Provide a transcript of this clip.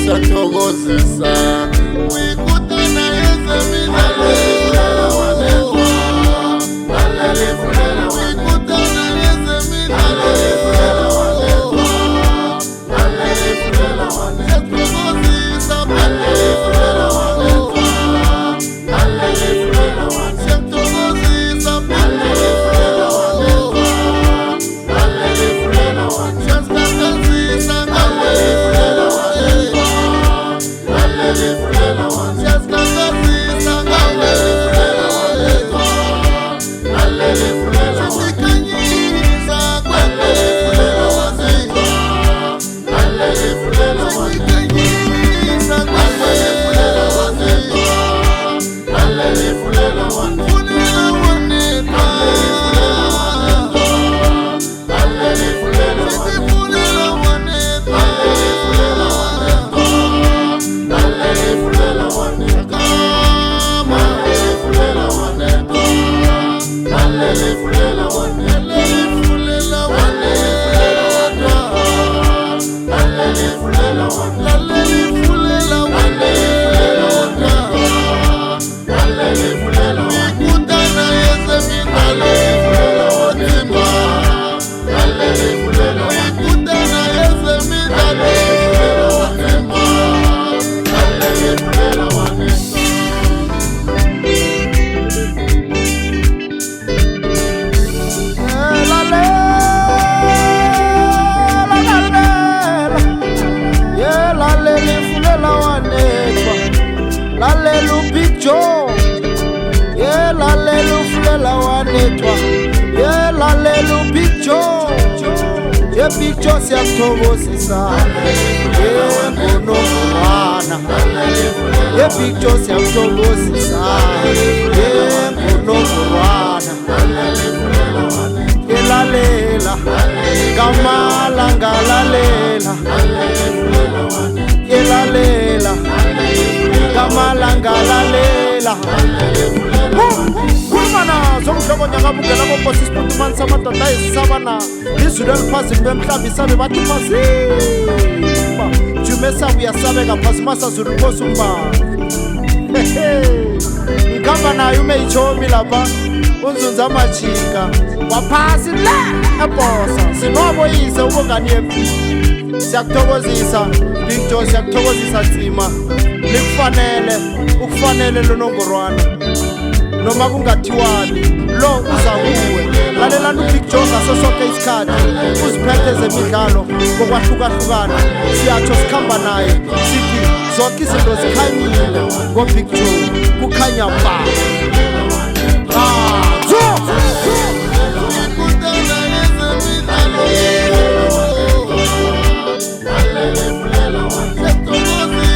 siyathokozisa uyikutana yezemidlalo Picture siyakuthokozisa ngonongorwana picture siyakuthokozisa ngonongorwana lalela kamalanga lalela lalela kamalanga lalela Kumana zomhlobo nyakabukela boposi isiphithumani samadoda ezisabana izulu eliphazini bemhlaba isabe bathi mazimba jume sabu yasabeka phazima sazulu inkosi umbala ngihamba naye umeyichomi lapha unzunza amajika waphasi le ebosa sinoboyise ubongani yempi siyakuthokozisa Big Joe siyakuthokozisa nzima ukufanele lonongorwana noma kungathiwani lo uza kuwe lalelani uBig Joe ngaso sonke isikhathi uziphethe zemidlalo ngokwahlukahlukana siyatsho sikhamba naye sithi zonke izinto zikhanyile ngoBig Joe kukhanya ba Let's go.